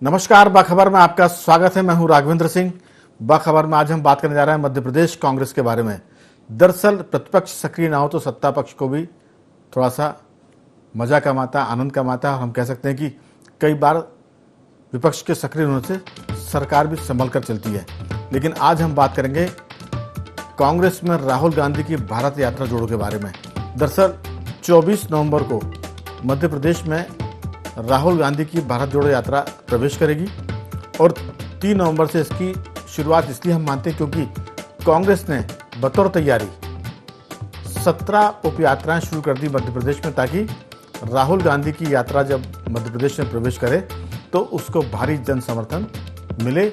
नमस्कार, बाखबर में आपका स्वागत है। मैं हूं राघवेंद्र सिंह। बाखबर में आज हम बात करने जा रहे हैं मध्य प्रदेश कांग्रेस के बारे में। दरअसल प्रतिपक्ष सक्रिय ना हो तो सत्ता पक्ष को भी थोड़ा सा मजा कमाता, आनंद कमाता है। और हम कह सकते हैं कि कई बार विपक्ष के सक्रिय होने से सरकार भी संभल कर चलती है। लेकिन आज हम बात करेंगे कांग्रेस में राहुल गांधी की भारत यात्रा जोड़ों के बारे में। दरअसल 24 नवंबर को मध्य प्रदेश में राहुल गांधी की भारत जोड़ो यात्रा प्रवेश करेगी और 3 नवंबर से इसकी शुरुआत इसलिए हम मानते हैं क्योंकि कांग्रेस ने बतौर तैयारी 17 उप यात्राएं शुरू कर दी मध्य प्रदेश में, ताकि राहुल गांधी की यात्रा जब मध्य प्रदेश में प्रवेश करे तो उसको भारी जन समर्थन मिले,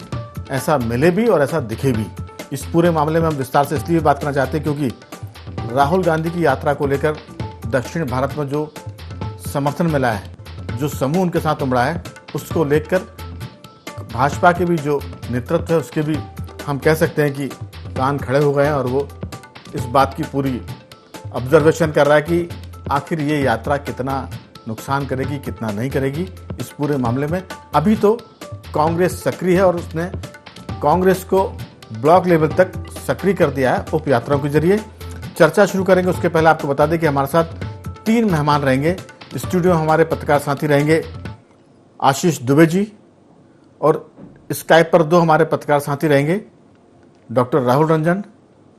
ऐसा मिले भी और ऐसा दिखे भी। इस पूरे मामले में हम विस्तार से इसलिए बात करना चाहते हैं क्योंकि राहुल गांधी की यात्रा को लेकर दक्षिण भारत में जो समर्थन मिला है, जो समूह उनके साथ उमड़ा है, उसको लेकर भाजपा के भी जो नेतृत्व है उसके भी हम कह सकते हैं कि कान खड़े हो गए हैं और वो इस बात की पूरी ऑब्जर्वेशन कर रहा है कि आखिर ये यात्रा कितना नुकसान करेगी, कितना नहीं करेगी। इस पूरे मामले में अभी तो कांग्रेस सक्रिय है और उसने कांग्रेस को ब्लॉक लेवल तक सक्रिय कर दिया है उप यात्राओं के जरिए। चर्चा शुरू करेंगे उसके पहले आपको बता दें कि हमारे साथ 3 मेहमान रहेंगे। स्टूडियो में हमारे पत्रकार साथी रहेंगे आशीष दुबे जी और स्काइप पर 2 हमारे पत्रकार साथी रहेंगे, डॉक्टर राहुल रंजन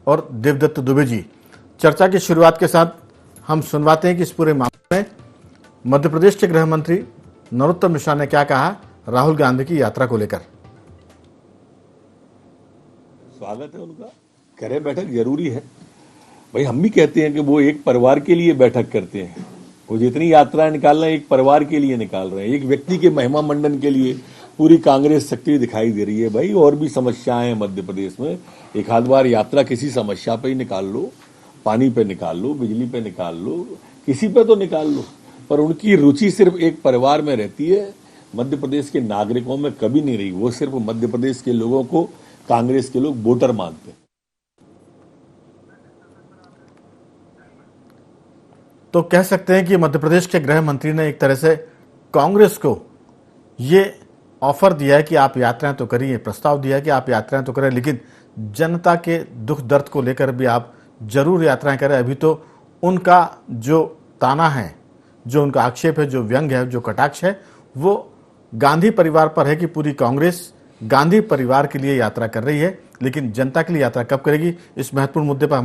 और देवदत्त दुबे जी। चर्चा की शुरुआत के साथ हम सुनवाते हैं कि इस पूरे मामले में मध्य प्रदेश के गृह मंत्री नरोत्तम मिश्रा ने क्या कहा राहुल गांधी की यात्रा को लेकर। स्वागत है उनका, करे बैठक जरूरी है भाई। हम भी कहते हैं कि वो एक परिवार के लिए बैठक करते हैं। वो जितनी यात्राएं निकाल रहे हैं एक परिवार के लिए निकाल रहे हैं, एक व्यक्ति के महिमा मंडन के लिए पूरी कांग्रेस सक्रिय दिखाई दे रही है भाई। और भी समस्याएं हैं मध्य प्रदेश में, एक आध बार यात्रा किसी समस्या पे ही निकाल लो, पानी पे निकाल लो, बिजली पे निकाल लो, किसी पे तो निकाल लो, पर उनकी रुचि सिर्फ एक परिवार में रहती है, मध्य प्रदेश के नागरिकों में कभी नहीं रही। वो सिर्फ मध्य प्रदेश के लोगों को कांग्रेस के लोग वोटर मानते हैं। तो कह सकते हैं कि मध्य प्रदेश के गृह मंत्री ने एक तरह से कांग्रेस को ये ऑफर दिया है कि आप यात्राएं तो करिए, प्रस्ताव दिया है कि आप यात्राएं तो करें, लेकिन जनता के दुख दर्द को लेकर भी आप जरूर यात्राएं करें। अभी तो उनका जो ताना है, जो उनका आक्षेप है, जो व्यंग है, जो कटाक्ष है, वो गांधी परिवार पर है कि पूरी कांग्रेस गांधी परिवार के लिए यात्रा कर रही है, लेकिन जनता के लिए यात्रा कब करेगी। इस महत्वपूर्ण मुद्दे पर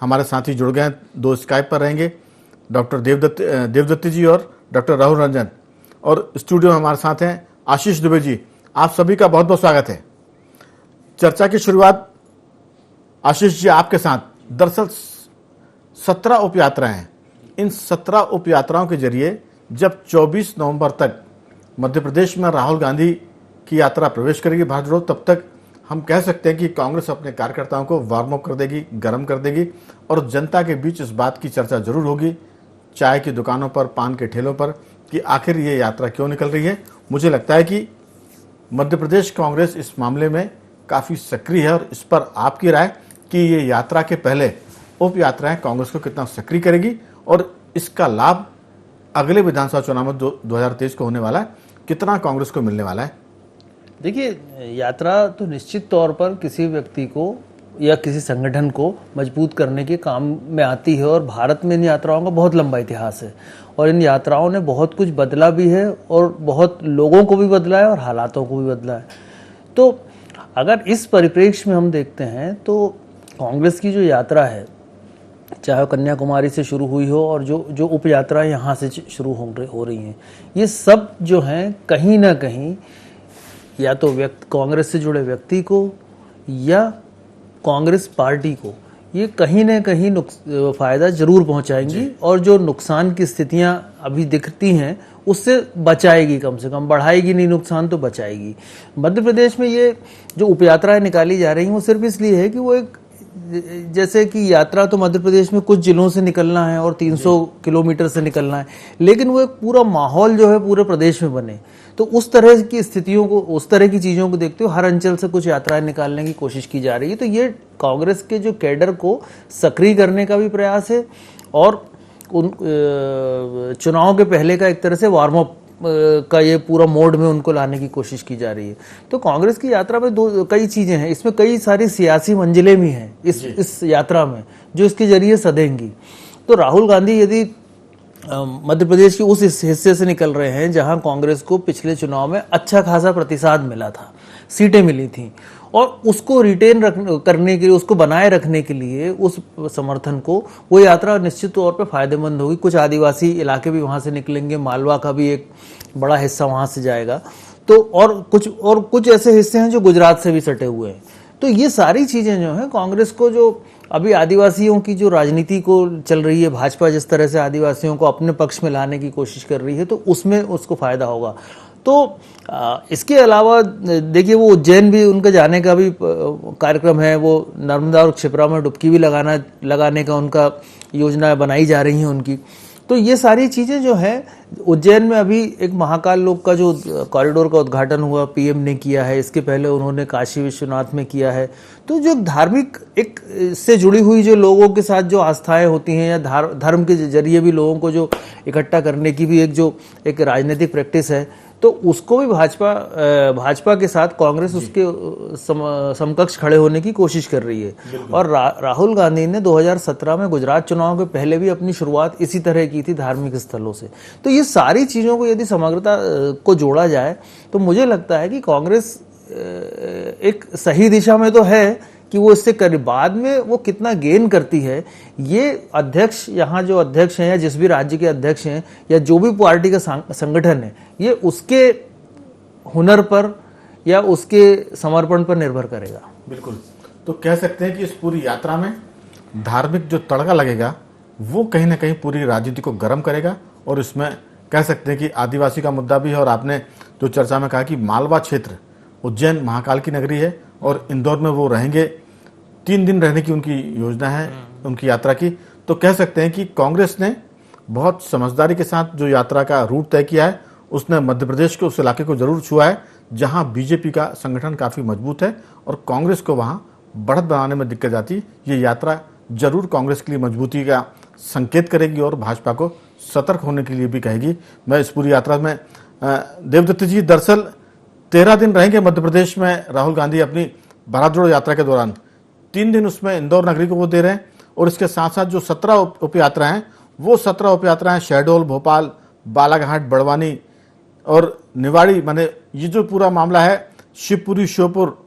हमारे साथी जुड़ गए हैं, 2 स्काइप पर रहेंगे, डॉक्टर देवदत्त जी और डॉक्टर राहुल रंजन, और स्टूडियो में हमारे साथ हैं आशीष दुबे जी। आप सभी का बहुत बहुत स्वागत है। चर्चा की शुरुआत आशीष जी आपके साथ। दरअसल 17 उप यात्राएं हैं। इन 17 उप यात्राओं के जरिए जब 24 नवंबर तक मध्य प्रदेश में राहुल गांधी की यात्रा प्रवेश करेगी भारत जोड़ो, तब तक हम कह सकते हैं कि कांग्रेस अपने कार्यकर्ताओं को वार्म अप कर देगी, गर्म कर देगी और जनता के बीच इस बात की चर्चा जरूर होगी, चाय की दुकानों पर, पान के ठेलों पर, कि आखिर ये यात्रा क्यों निकल रही है। मुझे लगता है कि मध्य प्रदेश कांग्रेस इस मामले में काफ़ी सक्रिय है और इस पर आपकी राय कि ये यात्रा के पहले उप यात्राएं कांग्रेस को कितना सक्रिय करेगी और इसका लाभ अगले विधानसभा चुनाव में 2023 को होने वाला है, कितना कांग्रेस को मिलने वाला है। देखिए, यात्रा तो निश्चित तौर पर किसी व्यक्ति को या किसी संगठन को मजबूत करने के काम में आती है और भारत में इन यात्राओं का बहुत लंबा इतिहास है और इन यात्राओं ने बहुत कुछ बदला भी है और बहुत लोगों को भी बदला है और हालातों को भी बदला है। तो अगर इस परिप्रेक्ष्य में हम देखते हैं तो कांग्रेस की जो यात्रा है, चाहे कन्याकुमारी से शुरू हुई हो और जो उप यात्राएं यहाँ से शुरू हो रही हैं, ये सब जो हैं कहीं ना कहीं या तो कांग्रेस से जुड़े व्यक्ति को या कांग्रेस पार्टी को ये कहीं ना कहीं फ़ायदा जरूर पहुंचाएंगी और जो नुकसान की स्थितियां अभी दिखती हैं उससे बचाएगी, कम से कम बढ़ाएगी नहीं, नुकसान तो बचाएगी। मध्य प्रदेश में ये जो उप यात्राएं निकाली जा रही हैं वो सिर्फ इसलिए है कि वो एक, जैसे कि यात्रा तो मध्य प्रदेश में कुछ जिलों से निकलना है और 300 किलोमीटर से निकलना है, लेकिन वो एक पूरा माहौल जो है पूरे प्रदेश में बने, तो उस तरह की स्थितियों को, उस तरह की चीज़ों को देखते हुए हर अंचल से कुछ यात्राएं निकालने की कोशिश की जा रही है। तो ये कांग्रेस के जो कैडर को सक्रिय करने का भी प्रयास है और उन चुनाव के पहले का एक तरह से वार्म अप का ये पूरा मोड में उनको लाने की कोशिश की जा रही है। तो कांग्रेस की यात्रा में कई चीजें हैं, इसमें कई सारी सियासी मंजिलें भी हैं इस यात्रा में जो इसके जरिए सधेंगी। तो राहुल गांधी यदि मध्य प्रदेश के उस हिस्से से निकल रहे हैं जहां कांग्रेस को पिछले चुनाव में अच्छा खासा प्रतिसाद मिला था, सीटें मिली थी, और उसको रिटेन करने के लिए, उसको बनाए रखने के लिए उस समर्थन को, वो यात्रा निश्चित तौर पे फायदेमंद होगी। कुछ आदिवासी इलाके भी वहां से निकलेंगे, मालवा का भी एक बड़ा हिस्सा वहां से जाएगा, तो और कुछ ऐसे हिस्से हैं जो गुजरात से भी सटे हुए हैं। तो ये सारी चीजें जो हैं कांग्रेस को, जो अभी आदिवासियों की जो राजनीति को चल रही है, भाजपा जिस तरह से आदिवासियों को अपने पक्ष में लाने की कोशिश कर रही है, तो उसमें उसको फायदा होगा। तो इसके अलावा देखिए, वो उज्जैन भी उनका जाने का भी कार्यक्रम है, वो नर्मदा और क्षिप्रा में डुबकी भी लगाने का उनका योजना बनाई जा रही है उनकी। तो ये सारी चीजें जो है, उज्जैन में अभी एक महाकाल लोक का जो कॉरिडोर का उद्घाटन हुआ, पीएम ने किया है, इसके पहले उन्होंने काशी विश्वनाथ में किया है। तो जो धार्मिक एक से जुड़ी हुई जो लोगों के साथ जो आस्थाएं होती हैं, या धर्म के जरिए भी लोगों को जो इकट्ठा करने की भी एक राजनीतिक प्रैक्टिस है, तो उसको भी भाजपा के साथ कांग्रेस उसके समकक्ष खड़े होने की कोशिश कर रही है। और राहुल गांधी ने 2017 में गुजरात चुनाव के पहले भी अपनी शुरुआत इसी तरह की थी, धार्मिक स्थलों से। तो ये सारी चीजों को यदि समग्रता को जोड़ा जाए तो मुझे लगता है कि कांग्रेस एक सही दिशा में तो है कि वो इससे कर, बाद में वो कितना गेन करती है, ये अध्यक्ष, यहाँ जो अध्यक्ष हैं या जिस भी राज्य के अध्यक्ष हैं या जो भी पार्टी का संगठन है, ये उसके हुनर पर या उसके समर्पण पर निर्भर करेगा। बिल्कुल। तो कह सकते हैं कि इस पूरी यात्रा में धार्मिक जो तड़का लगेगा वो कहीं ना कहीं पूरी राजनीति को गर्म करेगा, और इसमें कह सकते हैं कि आदिवासी का मुद्दा भी है। और आपने जो चर्चा में कहा कि मालवा क्षेत्र, उज्जैन महाकाल की नगरी है, और इंदौर में वो रहेंगे, 3 दिन रहने की उनकी योजना है उनकी यात्रा की। तो कह सकते हैं कि कांग्रेस ने बहुत समझदारी के साथ जो यात्रा का रूट तय किया है, उसने मध्य प्रदेश के उस इलाके को जरूर छुआ है जहां बीजेपी का संगठन काफी मजबूत है और कांग्रेस को वहां बढ़त बनाने में दिक्कत आती। ये यात्रा जरूर कांग्रेस के लिए मजबूती का संकेत करेगी और भाजपा को सतर्क होने के लिए भी कहेगी। मैं इस पूरी यात्रा में देवदत्त जी, दरअसल 13 दिन रहेंगे मध्य प्रदेश में राहुल गांधी अपनी भारत जोड़ो यात्रा के दौरान। 3 दिन उसमें इंदौर नगरी को वो दे रहे हैं, और इसके साथ साथ जो 17 उपयात्राएं हैं, वो 17 उपयात्राएं शहडोल, भोपाल, बालाघाट, बड़वानी और निवाड़ी, माने ये जो पूरा मामला है, शिवपुरी, श्योपुर,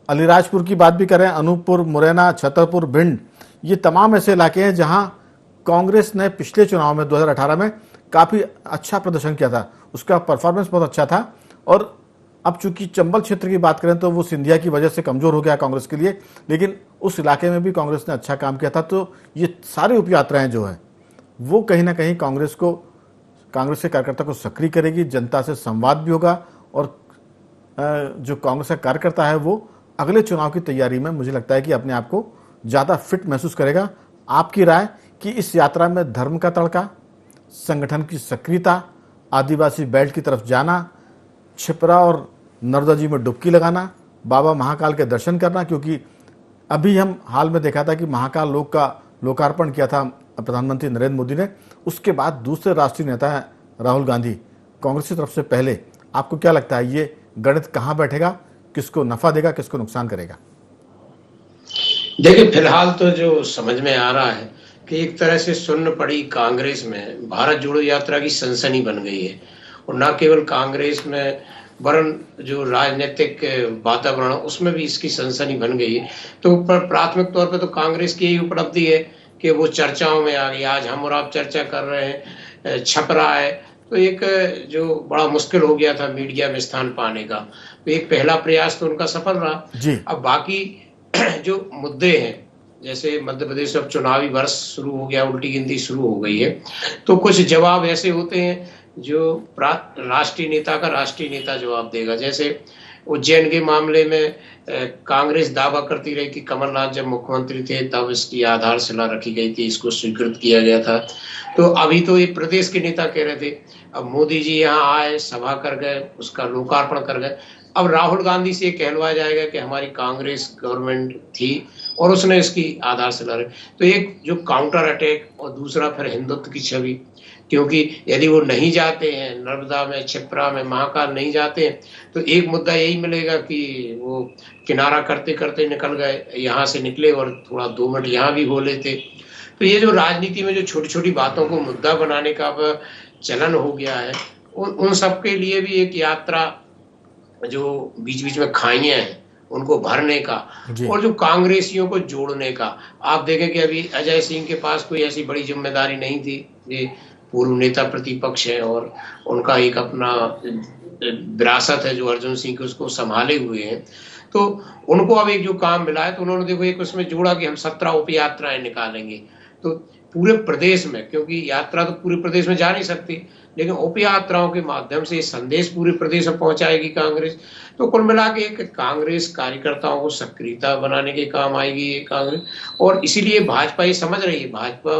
अलीराजपुर की बात भी करें, अनूपपुर, मुरैना, छतरपुर, भिंड, ये तमाम ऐसे इलाके हैं जहां कांग्रेस ने पिछले चुनाव में 2018 में काफी अच्छा प्रदर्शन किया था, उसका परफॉर्मेंस बहुत अच्छा था। और अब चूंकि चंबल क्षेत्र की बात करें तो वो सिंधिया की वजह से कमजोर हो गया कांग्रेस के लिए, लेकिन उस इलाके में भी कांग्रेस ने अच्छा काम किया था। तो ये सारी उपयात्राएं जो है वो कहीं ना कहीं कांग्रेस के कार्यकर्ता को सक्रिय करेगी, जनता से संवाद भी होगा, और जो कांग्रेस का कार्यकर्ता है वो अगले चुनाव की तैयारी में मुझे लगता है कि अपने आप को ज्यादा फिट महसूस करेगा। आपकी राय कि इस यात्रा में धर्म का तड़का, संगठन की सक्रियता, आदिवासी बेल्ट की तरफ जाना, छिपरा और नर्मदा जी में डुबकी लगाना, बाबा महाकाल के दर्शन करना, क्योंकि अभी हम हाल में देखा था कि महाकाल लोक का लोकार्पण किया था प्रधानमंत्री नरेंद्र मोदी ने, उसके बाद दूसरे राष्ट्रीय नेता है राहुल गांधी कांग्रेस की तरफ से पहले। आपको क्या लगता है ये गणित कहां बैठेगा, किसको नफा देगा, किसको नुकसान करेगा? देखिए, फिलहाल तो जो समझ में आ रहा है कि एक तरह से सुन्न पड़ी कांग्रेस में भारत जोड़ो यात्रा की सनसनी बन गई है, और न केवल कांग्रेस में वरन जो राजनीतिक वातावरण उसमें भी इसकी सनसनी बन गई है। तो प्राथमिक तौर पे तो कांग्रेस की यही उपलब्धि है कि वो चर्चाओं में आ गई। आज हम और आप चर्चा कर रहे हैं, छप रहा है, तो एक जो बड़ा मुश्किल हो गया था मीडिया में स्थान पाने का, तो एक पहला प्रयास तो उनका सफल रहा। अब बाकी जो मुद्दे हैं, जैसे मध्य प्रदेश अब चुनावी वर्ष शुरू हो गया, उल्टी गिनती शुरू हो गई है, तो कुछ जवाब ऐसे होते हैं जो राष्ट्रीय नेता का राष्ट्रीय नेता जवाब देगा। जैसे उज्जैन के मामले में कांग्रेस दावा करती रही कि कमलनाथ जब मुख्यमंत्री थे तब इसकी आधारशिला रखी गई थी, इसको स्वीकृत किया गया था। तो अभी तो ये प्रदेश के नेता कह रहे थे, अब मोदी जी यहाँ आए, सभा कर गए, उसका लोकार्पण कर गए। अब राहुल गांधी से कहलवाया जाएगा कि हमारी कांग्रेस गवर्नमेंट थी और उसने इसकी आधारशिला रखी। तो एक जो काउंटर अटैक, और दूसरा फिर हिंदुत्व की छवि, क्योंकि यदि वो नहीं जाते हैं, नर्मदा में, क्षिप्रा में, महाकाल नहीं जाते हैं, तो एक मुद्दा यही मिलेगा कि वो किनारा करते करते निकल गए, यहाँ से निकले और थोड़ा 2 मिनट यहाँ भी हो लेते। तो ये जो राजनीति में जो छोटी छोटी बातों को मुद्दा बनाने का अब चलन हो गया है, उन सब के लिए भी एक यात्रा, जो बीच बीच में खाइयां हैं उनको भरने का और जो कांग्रेसियों को जोड़ने का। आप देखें कि अभी अजय सिंह के पास कोई ऐसी बड़ी जिम्मेदारी नहीं थी, ये पूर्व नेता प्रतिपक्ष है और उनका एक अपना विरासत है जो अर्जुन सिंह के उसको संभाले हुए हैं। तो उनको अब एक जो काम मिला है, तो उन्होंने देखो एक उसमें जोड़ा कि हम 17 उप यात्राएं निकालेंगे। तो पूरे प्रदेश में, क्योंकि यात्रा तो पूरे प्रदेश में जा नहीं सकती, लेकिन उप यात्राओं के माध्यम से संदेश पूरे प्रदेश में पहुंचाएगी कांग्रेस। तो कुल मिला के एक कांग्रेस कार्यकर्ताओं को सक्रियता बनाने के काम आएगी ये कांग्रेस। और इसीलिए भाजपा ये समझ रही है, भाजपा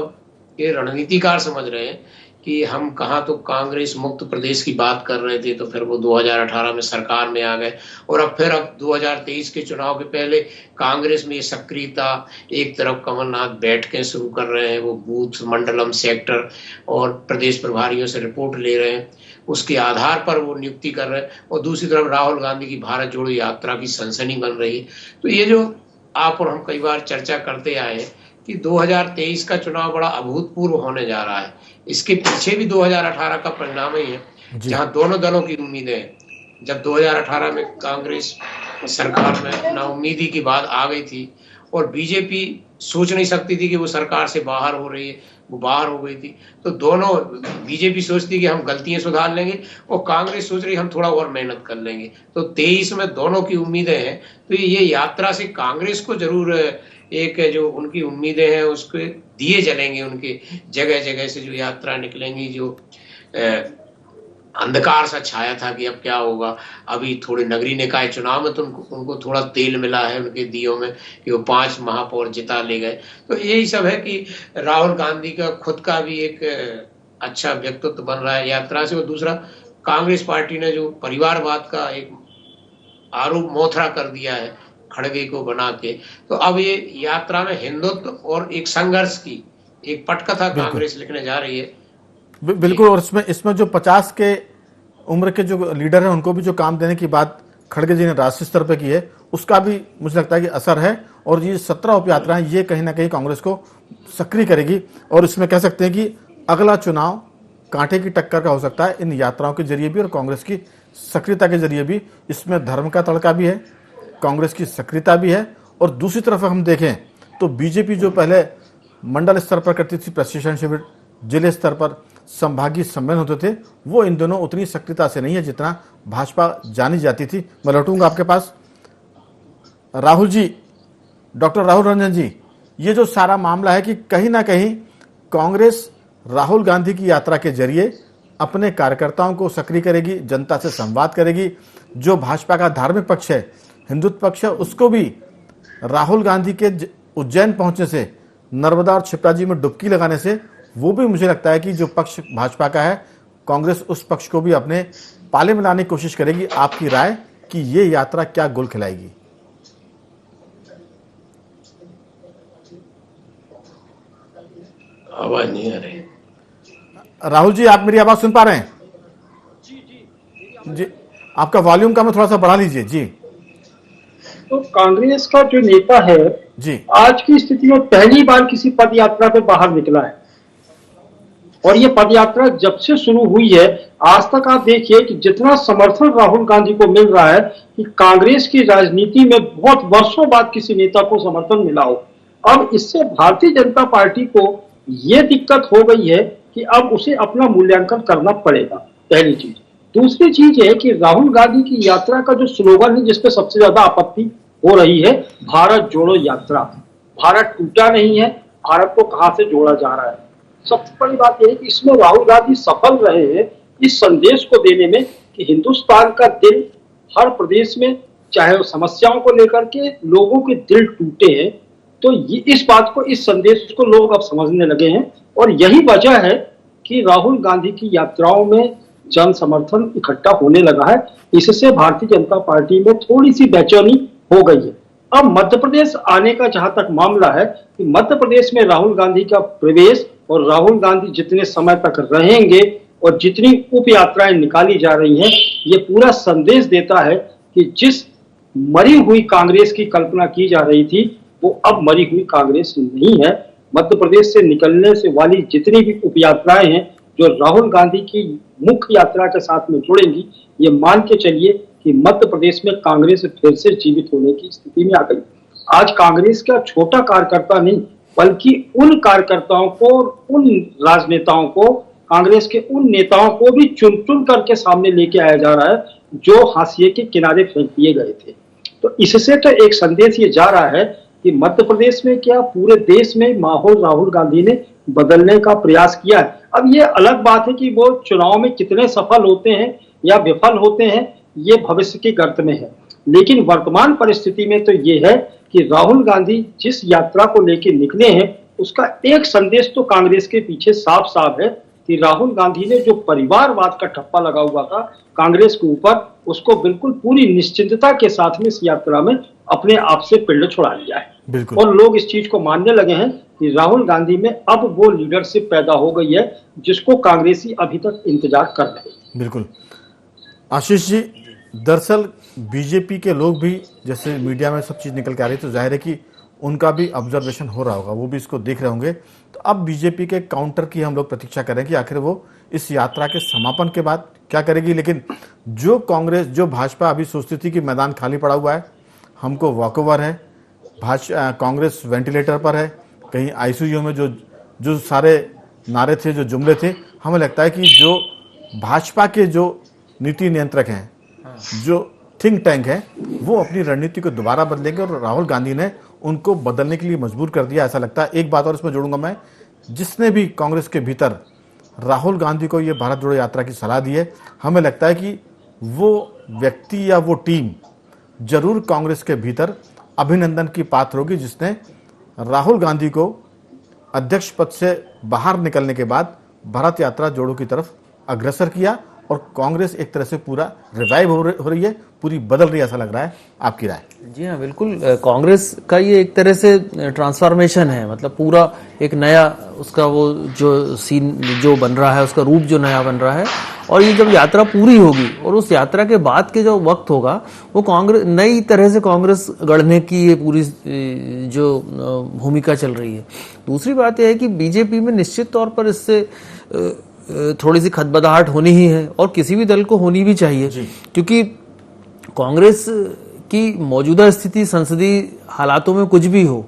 के रणनीतिकार समझ रहे हैं कि हम कहाँ तो कांग्रेस मुक्त प्रदेश की बात कर रहे थे, तो फिर वो 2018 में सरकार में आ गए और अब 2023 के चुनाव के पहले कांग्रेस में ये सक्रियता, एक तरफ कमलनाथ बैठकें शुरू कर रहे हैं, वो बूथ, मंडलम, सेक्टर और प्रदेश प्रभारियों से रिपोर्ट ले रहे हैं, उसके आधार पर वो नियुक्ति कर रहे हैं, और दूसरी तरफ राहुल गांधी की भारत जोड़ो यात्रा की सनसनी बन रही है। तो ये जो आप और हम कई बार चर्चा करते आए हैं कि 2023 का चुनाव बड़ा अभूतपूर्व होने जा रहा है, इसके पीछे भी 2018 का परिणाम ही है, जहां दोनों दलों की उम्मीदें हैं। जब 2018 में कांग्रेस सरकार में नाउम्मीदी की बात आ गई थी और बीजेपी सोच नहीं सकती थी कि वो सरकार से बाहर हो रही है, वो बाहर हो गई थी, तो दोनों, बीजेपी सोचती कि हम गलतियां सुधार लेंगे और कांग्रेस सोच रही हम थोड़ा और मेहनत कर लेंगे। तो 23 में दोनों की उम्मीदें हैं। तो ये यात्रा से कांग्रेस को जरूर एक जो उनकी उम्मीदें हैं उसके दिए जलेंगे, उनके जगह जगह से जो यात्रा निकलेंगी, जो अंधकार सा छाया था कि अब क्या होगा। अभी थोड़े नगरीय निकाय चुनाव में तो उनको थोड़ा तेल मिला है उनके दियों में कि वो 5 महापौर जिता ले गए। तो यही सब है कि राहुल गांधी का खुद का भी एक अच्छा व्यक्तित्व बन रहा है यात्रा से, और दूसरा कांग्रेस पार्टी ने जो परिवारवाद का एक आरोप मोथरा कर दिया है खड़गे को बना के, तो अब ये यात्रा में हिंदुत्व और एक संघर्ष की एक पटकथा कांग्रेस लिखने जा रही है। बिल्कुल। और इसमें जो 50 के उम्र के जो लीडर हैं उनको भी जो काम देने की बात खड़गे जी ने राष्ट्रीय स्तर पर की है, उसका भी मुझे लगता है कि असर है। और ये 17 उप यात्राएं ये कहीं ना कहीं कांग्रेस को सक्रिय करेगी और इसमें कह सकते हैं कि अगला चुनाव कांटे की टक्कर का हो सकता है इन यात्राओं के जरिए भी और कांग्रेस की सक्रियता के जरिए भी। इसमें धर्म का तड़का भी है, कांग्रेस की सक्रियता भी है। और दूसरी तरफ हम देखें तो बीजेपी जो पहले मंडल स्तर पर करती थी प्रशिक्षण शिविर, जिले स्तर पर संभागीय सम्मेलन होते थे, वो इन दोनों उतनी सक्रियता से नहीं है जितना भाजपा जानी जाती थी। मैं लौटूंगा आपके पास। राहुल जी, डॉक्टर राहुल रंजन जी, ये जो सारा मामला है कि कहीं ना कहीं कांग्रेस राहुल गांधी की यात्रा के जरिए अपने कार्यकर्ताओं को सक्रिय करेगी, जनता से संवाद करेगी। जो भाजपा का धार्मिक पक्ष है, हिंदुत्व पक्ष है, उसको भी राहुल गांधी के उज्जैन पहुंचने से, नर्मदा और क्षिप्रा जी में डुबकी लगाने से, वो भी मुझे लगता है कि जो पक्ष भाजपा का है, कांग्रेस उस पक्ष को भी अपने पाले में लाने की कोशिश करेगी। आपकी राय कि ये यात्रा क्या गोल खिलाएगी? आवाज नहीं आ रही। राहुल जी, आप मेरी आवाज सुन पा रहे हैं? जी, आपका वॉल्यूम का मैं थोड़ा सा बढ़ा लीजिए। जी, तो कांग्रेस का जो नेता है जी, आज की स्थिति में पहली बार किसी पद यात्रा पे बाहर निकला है, और ये पद यात्रा जब से शुरू हुई है आज तक आप देखिए कि जितना समर्थन राहुल गांधी को मिल रहा है कि कांग्रेस की राजनीति में बहुत वर्षों बाद किसी नेता को समर्थन मिला हो। अब इससे भारतीय जनता पार्टी को ये दिक्कत हो गई है कि अब उसे अपना मूल्यांकन करना पड़ेगा, पहली चीज। दूसरी चीज है कि राहुल गांधी की यात्रा का जो स्लोगन है जिसपे सबसे ज्यादा आपत्ति हो रही है, भारत जोड़ो यात्रा। भारत टूटा नहीं है, भारत को कहां से जोड़ा जा रहा है। सबसे बड़ी बात यह है कि इसमें राहुल गांधी सफल रहे हैं इस संदेश को देने में कि हिंदुस्तान का दिल हर प्रदेश में, चाहे वो समस्याओं को लेकर के लोगों के दिल टूटे हैं, तो ये इस बात को, इस संदेश को लोग अब समझने लगे हैं। और यही वजह है कि राहुल गांधी की यात्राओं में जन समर्थन इकट्ठा होने लगा है। इससे भारतीय जनता पार्टी में थोड़ी सी बेचैनी हो गई है। अब मध्य प्रदेश आने का जहां तक मामला है कि मध्य प्रदेश में राहुल गांधी का प्रवेश और राहुल गांधी जितने समय तक रहेंगे और जितनी उप यात्राएं निकाली जा रही हैं, ये पूरा संदेश देता है कि जिस मरी हुई कांग्रेस की कल्पना की जा रही थी वो अब मरी हुई कांग्रेस नहीं है। मध्य प्रदेश से निकलने से वाली जितनी भी उप यात्राएं हैं जो राहुल गांधी की मुख्य यात्रा के साथ में जुड़ेंगी, ये मान के चलिए कि मध्य प्रदेश में कांग्रेस फिर से जीवित होने की स्थिति में आ गई। आज कांग्रेस का छोटा कार्यकर्ता नहीं बल्कि उन कार्यकर्ताओं को, उन राजनेताओं को, कांग्रेस के उन नेताओं को भी चुन चुन करके सामने लेके आया जा रहा है जो हाशिए के किनारे फेंक दिए गए थे। तो इससे तो एक संदेश ये जा रहा है कि मध्य प्रदेश में क्या पूरे देश में माहौल राहुल गांधी ने बदलने का प्रयास किया है। अब ये अलग बात है कि वो चुनाव में कितने सफल होते हैं या विफल होते हैं, ये भविष्य के गर्त में है। लेकिन वर्तमान परिस्थिति में तो ये है कि राहुल गांधी जिस यात्रा को लेकर निकले हैं उसका एक संदेश तो कांग्रेस के पीछे साफ साफ है कि राहुल गांधी ने जो परिवारवाद का ठप्पा लगा हुआ था कांग्रेस के ऊपर, उसको बिल्कुल पूरी निश्चिंतता के साथ में इस यात्रा में अपने आप से पिंड छुड़ा लिया है। और लोग इस चीज को मानने लगे हैं कि राहुल गांधी में अब वो लीडरशिप पैदा हो गई है जिसको कांग्रेसी अभी तक इंतजार कर रहे हैं। बिल्कुल आशीष जी, दरअसल बीजेपी के लोग भी जैसे मीडिया में सब चीज़ निकल के आ रही, तो जाहिर है कि उनका भी ऑब्जर्वेशन हो रहा होगा, वो भी इसको देख रहे होंगे। तो अब बीजेपी के काउंटर की हम लोग प्रतीक्षा करें कि आखिर वो इस यात्रा के समापन के बाद क्या करेगी। लेकिन जो कांग्रेस, जो भाजपा अभी सोचती थी कि मैदान खाली पड़ा हुआ है, हमको वॉकओवर है, कांग्रेस वेंटिलेटर पर है, कहीं आईसीयू में जो सारे नारे थे, जो जुमले थे, हमें लगता है कि जो भाजपा के जो नीति नियंत्रक हैं, जो थिंक टैंक है, वो अपनी रणनीति को दोबारा बदलेंगे और राहुल गांधी ने उनको बदलने के लिए मजबूर कर दिया, ऐसा लगता है। एक बात और इसमें जोड़ूंगा मैं, जिसने भी कांग्रेस के भीतर राहुल गांधी को ये भारत जोड़ो यात्रा की सलाह दी है, हमें लगता है कि वो व्यक्ति या वो टीम जरूर कांग्रेस के भीतर अभिनंदन की पात्र होगी जिसने राहुल गांधी को अध्यक्ष पद से बाहर निकलने के बाद भारत यात्रा जोड़ो की तरफ अग्रसर किया और कांग्रेस एक तरह से पूरा रिवाइव हो रही है, पूरी बदल रही है, ऐसा लग रहा है। आपकी राय? जी हाँ, बिल्कुल। कांग्रेस का ये एक तरह से ट्रांसफॉर्मेशन है, मतलब पूरा एक नया उसका वो जो सीन जो बन रहा है, उसका रूप जो नया बन रहा है। और ये जब यात्रा पूरी होगी और उस यात्रा के बाद के जो वक्त होगा वो कांग्रेस नई तरह से कांग्रेस गढ़ने की ये पूरी जो भूमिका चल रही है। दूसरी बात यह है कि बीजेपी में निश्चित तौर पर इससे थोड़ी सी खदबदाहट होनी ही है और किसी भी दल को होनी भी चाहिए, क्योंकि कांग्रेस की मौजूदा स्थिति संसदीय हालातों में कुछ भी हो,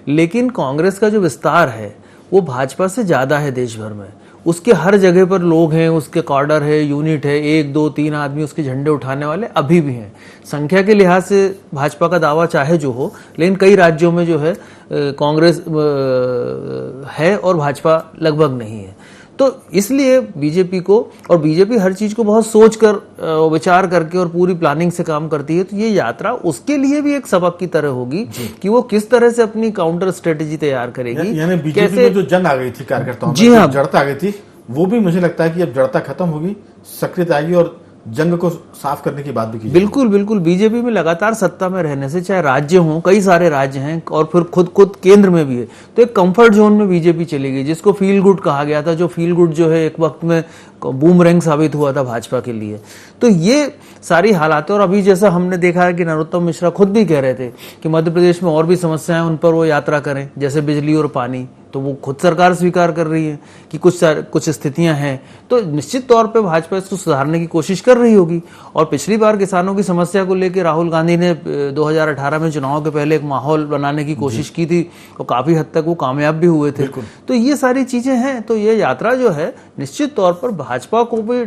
लेकिन कांग्रेस का जो विस्तार है वो भाजपा से ज़्यादा है देश भर में। उसके हर जगह पर लोग हैं, उसके काडर है, यूनिट है, 1 2 3 आदमी उसके झंडे उठाने वाले अभी भी हैं। संख्या के लिहाज से भाजपा का दावा चाहे जो हो, लेकिन कई राज्यों में जो है कांग्रेस है और भाजपा लगभग नहीं है। तो इसलिए बीजेपी को, और बीजेपी हर चीज को बहुत सोच कर विचार करके और पूरी प्लानिंग से काम करती है, तो ये यात्रा उसके लिए भी एक सबक की तरह होगी कि वो किस तरह से अपनी काउंटर स्ट्रेटेजी तैयार करेगी। यानी बीजेपी में जो जंग आ गई थी कार्यकर्ताओं में, जी हाँ, जड़ता आ गई थी, वो भी मुझे लगता है कि अब जड़ता खत्म होगी, सक्रियता आएगी और जंग को साफ करने की बात भी की। बिल्कुल बिल्कुल। बीजेपी में लगातार सत्ता में रहने से, चाहे राज्य हों, कई सारे राज्य हैं और फिर खुद केंद्र में भी है, तो एक कंफर्ट जोन में बीजेपी चली गई, जिसको फील गुड कहा गया था, जो फील गुड जो है एक वक्त में बूमरैंग साबित हुआ था भाजपा के लिए। तो ये सारी हालात, और अभी जैसा हमने देखा है कि नरोत्तम मिश्रा खुद भी कह रहे थे कि मध्य प्रदेश में और भी समस्याएं, उन पर वो यात्रा करें, जैसे बिजली और पानी, तो वो खुद सरकार स्वीकार कर रही है कि कुछ स्थितियां हैं। तो निश्चित तौर पे भाजपा इसको सुधारने की कोशिश कर रही होगी। और पिछली बार किसानों की समस्या को लेकर राहुल गांधी ने 2018 में चुनाव के पहले एक माहौल बनाने की कोशिश की थी और काफी हद तक वो कामयाब भी हुए थे। तो ये सारी चीजें हैं। तो ये यात्रा जो है निश्चित तौर पर भाजपा को भी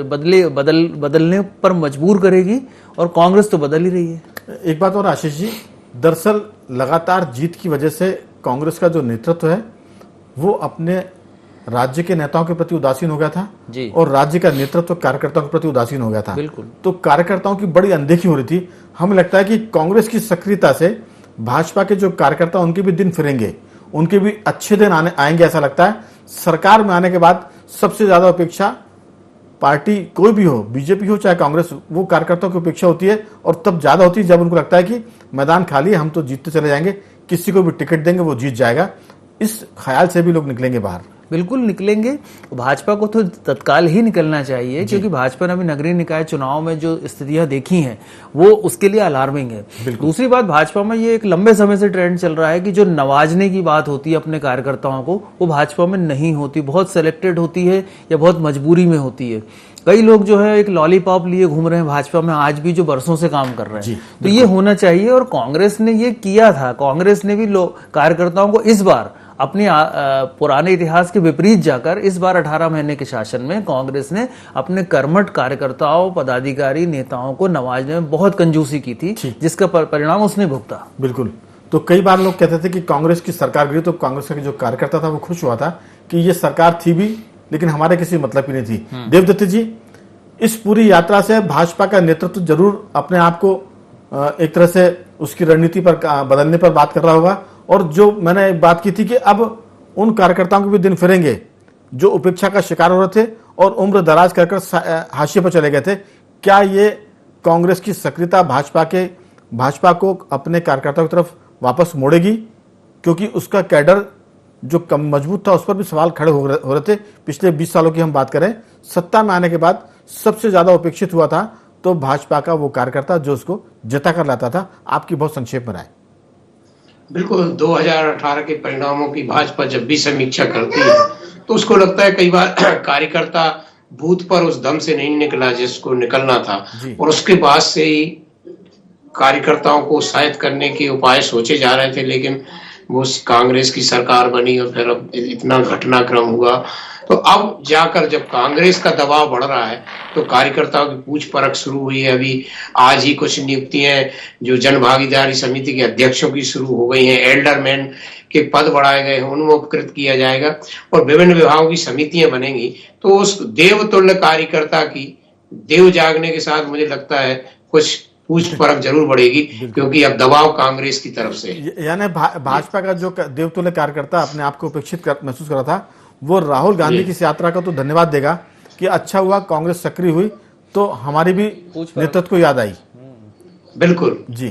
बदलने पर मजबूर करेगी और कांग्रेस तो बदल ही रही है। एक बात और आशीष जी, दरअसल लगातार जीत की वजह से कांग्रेस का जो नेतृत्व है वो अपने राज्य के नेताओं के प्रति उदासीन हो गया था जी। और राज्य का नेतृत्व कार्यकर्ताओं के प्रति उदासीन हो गया था। बिल्कुल। तो कार्यकर्ताओं की बड़ी अनदेखी हो रही थी। हमें लगता है कि कांग्रेस की सक्रियता से भाजपा के जो कार्यकर्ता, उनके भी दिन फिरेंगे, उनके भी अच्छे दिन आएंगे, ऐसा लगता है। सरकार में आने के बाद सबसे ज्यादा अपेक्षा पार्टी कोई भी हो, बीजेपी हो चाहे कांग्रेस, वो कार्यकर्ताओं की उपेक्षा होती है और तब ज्यादा होती है जब उनको लगता है कि मैदान खाली है, हम तो जीतते चले जाएंगे, किसी को भी टिकट देंगे वो जीत जाएगा। इस ख्याल से भी लोग निकलेंगे बाहर। बिल्कुल निकलेंगे। भाजपा को तो तत्काल ही निकलना चाहिए, क्योंकि भाजपा ने अभी नगरीय निकाय चुनाव में जो स्थितियां देखी हैं वो उसके लिए अलार्मिंग है। दूसरी बात, भाजपा में ये एक लंबे समय से ट्रेंड चल रहा है कि जो नवाजने की बात होती है अपने कार्यकर्ताओं को, वो भाजपा में नहीं होती, बहुत सेलेक्टेड होती है या बहुत मजबूरी में होती है। कई लोग जो है एक लॉलीपॉप लिए घूम रहे हैं भाजपा में आज भी, जो बरसों से काम कर रहे हैं। तो ये होना चाहिए, और कांग्रेस ने ये किया था। कांग्रेस ने भी कार्यकर्ताओं को इस बार अपने पुराने इतिहास के विपरीत जाकर इस बार 18 महीने के शासन में कांग्रेस ने अपने कर्मठ कार्यकर्ताओं, पदाधिकारी, नेताओं को नवाजने में बहुत कंजूसी की थी, जिसका परिणाम उसने भुगता। बिल्कुल। तो कई बार लोग कहते थे कि कांग्रेस की सरकार गिरी तो कांग्रेस का जो कार्यकर्ता था वो खुश हुआ था कि ये सरकार थी भी, लेकिन हमारे किसी मतलब की नहीं थी। देवदत्त जी, इस पूरी यात्रा से भाजपा का नेतृत्व जरूर अपने आप को एक तरह से उसकी रणनीति पर बदलने पर बात कर रहा होगा, और जो मैंने बात की थी कि अब उन कार्यकर्ताओं के भी दिन फिरेंगे जो उपेक्षा का शिकार हो रहे थे और उम्र दराज कर हाशिए पर चले गए थे। क्या ये कांग्रेस की सक्रियता भाजपा को अपने कार्यकर्ताओं की तरफ वापस मोड़ेगी? क्योंकि उसका कैडर जो कम मजबूत था उस पर भी सवाल खड़े हो रहे थे। पिछले 20 सालों की हम बात करें, सत्ता में आने के बाद सबसे ज्यादा उपेक्षित हुआ था तो भाजपा का वो कार्यकर्ता जो उसको जिता कर लाता था। आपकी बहुत संक्षेप में राय। बिल्कुल, 2018 के परिणामों की भाजपा जब भी समीक्षा करती है तो उसको लगता है कई बार कार्यकर्ता बूथ पर उस दम से नहीं निकला जिसको निकलना था, और उसके बाद से ही कार्यकर्ताओं को उत्साहित करने के उपाय सोचे जा रहे थे। लेकिन वो कांग्रेस की सरकार बनी और फिर अब इतना घटनाक्रम हुआ, तो अब जाकर जब कांग्रेस का दबाव बढ़ रहा है तो कार्यकर्ताओं की पूछ परख शुरू हुई है। अभी आज ही कुछ नियुक्तियां जो जन भागीदारी समिति के अध्यक्षों की शुरू हो गई हैं, एल्डरमैन के पद बढ़ाए गए हैं, उनको उपकृत किया जाएगा और विभिन्न विभागों की समितियां बनेंगी। तो उस देवतुल्य कार्यकर्ता की देव जागने के साथ मुझे लगता है कुछ पूछ परख जरूर बढ़ेगी, क्योंकि अब दबाव कांग्रेस की तरफ से। यानी भाजपा का जो देवतुल्य कार्यकर्ता अपने आप को उपेक्षित महसूस कर रहा था, वो राहुल गांधी की इस यात्रा का तो धन्यवाद देगा कि अच्छा हुआ कांग्रेस सक्रिय हुई तो हमारी भी नेतृत्व को याद आई। बिल्कुल जी,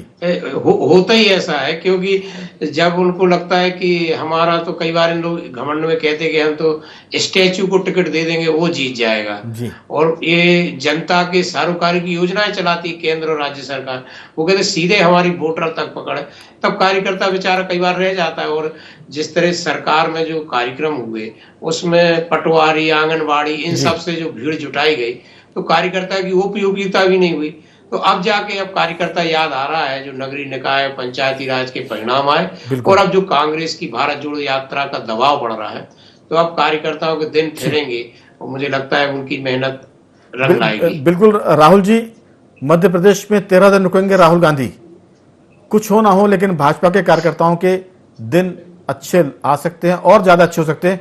होता ही ऐसा है, क्योंकि जब उनको लगता है कि हमारा, तो कई बार इन लोग घमंड में कहते हैं कि हम तो स्टैच्यू को टिकट दे देंगे वो जीत जाएगा जी। और ये जनता के सारोकारी की योजनाएं चलाती केंद्र और राज्य सरकार, वो कहते सीधे हमारी वोटर तक पकड़ है, तब कार्यकर्ता बेचारा कई बार रह जाता है। और जिस तरह सरकार में जो कार्यक्रम हुए उसमें पटवारी, आंगनबाड़ी, इन सब से जो भीड़ जुटाई गई तो कार्यकर्ता की उपयोगिता भी नहीं हुई। तो अब जाके अब कार्यकर्ता याद आ रहा है जो नगरीय निकाय पंचायती राज के परिणाम आए, और अब जो कांग्रेस की भारत जोड़ो यात्रा का दबाव बढ़ रहा है, तो अब कार्यकर्ताओं के दिन फिरेंगे और मुझे लगता है उनकी मेहनत रंग लाएगी। बिल्कुल राहुल जी, मध्य प्रदेश में 13 दिन रुकेंगे राहुल गांधी। कुछ हो ना हो, लेकिन भाजपा के कार्यकर्ताओं के दिन अच्छे आ सकते हैं और ज्यादा अच्छे हो सकते हैं।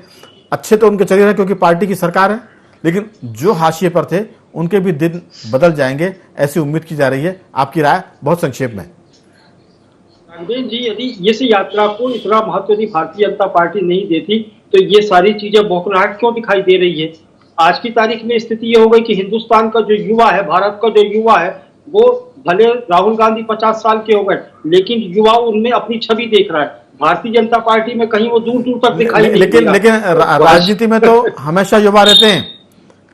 अच्छे तो उनके चल रहे हैं क्योंकि पार्टी की सरकार है, लेकिन जो हाशिए पर थे उनके भी दिन बदल जाएंगे, ऐसी उम्मीद की जा रही है। आपकी राय बहुत संक्षेप में। राघवेंद्र जी, यदि इस यात्रा को इतना महत्व यदि भारतीय जनता पार्टी नहीं देती तो ये सारी चीजें बौखलाहट क्यों दिखाई दे रही है? आज की तारीख में स्थिति ये हो गई कि हिंदुस्तान का जो युवा है, भारत का जो युवा है, वो भले राहुल गांधी 50 साल के हो गए, लेकिन युवा उनमें अपनी छवि देख रहा है। भारतीय जनता पार्टी में कहीं वो दूर दूर तक दिखाई नहीं देगा। लेकिन राजनीति में तो हमेशा युवा रहते हैं,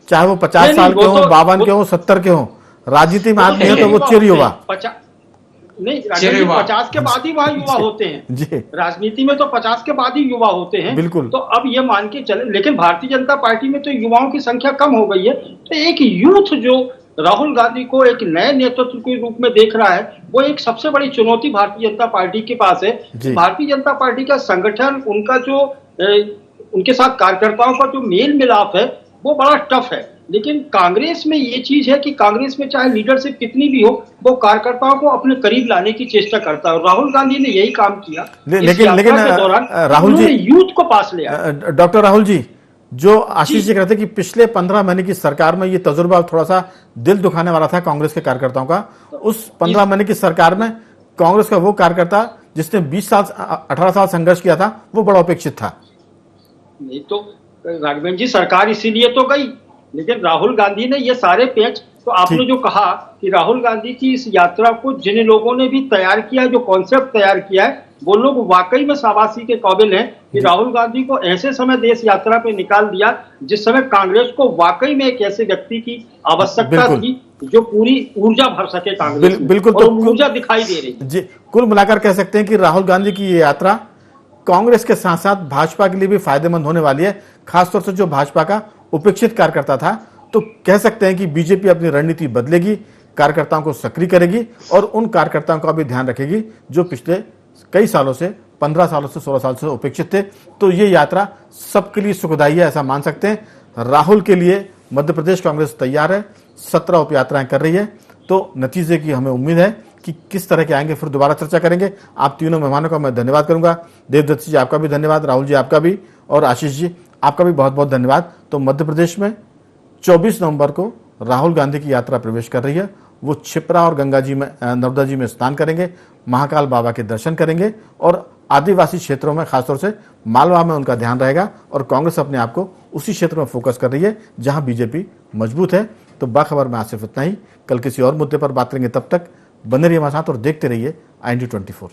चाहे वो 50 साल के हो, 52 के हो, 70 के हो। राजनीति में आदमी है तो वो चिर युवा नहीं, 50 के बाद ही वहाँ युवा होते हैं जी। राजनीति में तो 50 के बाद ही युवा होते हैं। बिल्कुल। तो अब ये मान के चले, लेकिन भारतीय जनता पार्टी में तो युवाओं की संख्या कम हो गई है। तो एक यूथ जो राहुल गांधी को एक नए नेतृत्व के रूप में देख रहा है, वो एक सबसे बड़ी चुनौती भारतीय जनता पार्टी के पास है। भारतीय जनता पार्टी का संगठन, उनका जो उनके साथ कार्यकर्ताओं का जो मेल मिलाप है वो बड़ा टफ है। लेकिन कांग्रेस में ये चीज है कि कांग्रेस में चाहे लीडरशिप कितनी भी हो, वो कार्यकर्ताओं को अपने करीब लाने की चेष्टा करता है। राहुल गांधी ने यही काम किया। लेकिन राहुल जी, यूथ को पास ले आया। डॉक्टर राहुल जी, जो आशीष जी कहते हैं कि पिछले 15 महीने की सरकार में ये तजुर्बा थोड़ा सा दिल दुखाने वाला था कांग्रेस के कार्यकर्ताओं का। उस 15 महीने की सरकार में कांग्रेस का वो कार्यकर्ता जिसने 18 साल संघर्ष किया था वो बड़ा अपेक्षित था। नहीं तो राघवेंद्र जी, सरकार इसीलिए तो गई लेकिन राहुल गांधी ने ये सारे पेच, तो आपने जो कहा कि राहुल गांधी की इस यात्रा को जिन लोगों ने भी तैयार किया, जो कॉन्सेप्ट तैयार किया है, वो लोग वाकई में शाबाशी के काबिल हैं कि राहुल गांधी को ऐसे समय देश यात्रा पे निकाल दिया जिस समय कांग्रेस को वाकई में एक ऐसे व्यक्ति की आवश्यकता थी जो पूरी ऊर्जा भर सके कांग्रेस में। बिल्कुल, और तो ऊर्जा दिखाई दे रही है जी। कुल मिलाकर कह सकते हैं कि राहुल गांधी की ये यात्रा कांग्रेस के साथ साथ भाजपा के लिए भी फायदेमंद होने वाली है, खासतौर से जो भाजपा का उपेक्षित कार्यकर्ता था। तो कह सकते हैं कि बीजेपी अपनी रणनीति बदलेगी, कार्यकर्ताओं को सक्रिय करेगी और उन कार्यकर्ताओं का भी ध्यान रखेगी जो पिछले कई सालों से, 15 सालों से, 16 साल से उपेक्षित थे। तो ये यात्रा सबके लिए सुखदायी है, ऐसा मान सकते हैं। राहुल के लिए मध्य प्रदेश कांग्रेस तैयार है, 17 उप यात्राएं कर रही है। तो नतीजे की हमें उम्मीद है कि किस तरह के आएंगे, फिर दोबारा चर्चा करेंगे। आप तीनों मेहमानों का मैं धन्यवाद करूंगा। देवदत्त जी आपका भी धन्यवाद, राहुल जी आपका भी, और आशीष जी आपका भी बहुत बहुत धन्यवाद। तो मध्य प्रदेश में 24 नवंबर को राहुल गांधी की यात्रा प्रवेश कर रही है। वो क्षिप्रा और गंगा जी में, नर्मदा जी में स्नान करेंगे, महाकाल बाबा के दर्शन करेंगे और आदिवासी क्षेत्रों में, खासतौर से मालवा में उनका ध्यान रहेगा। और कांग्रेस अपने आप को उसी क्षेत्र में फोकस कर रही है जहां बीजेपी मजबूत है। तो बाखबर में आज सिर्फ इतना ही। कल किसी और मुद्दे पर बात करेंगे, तब तक बने रहिए हमारे साथ और देखते रहिए IND 24।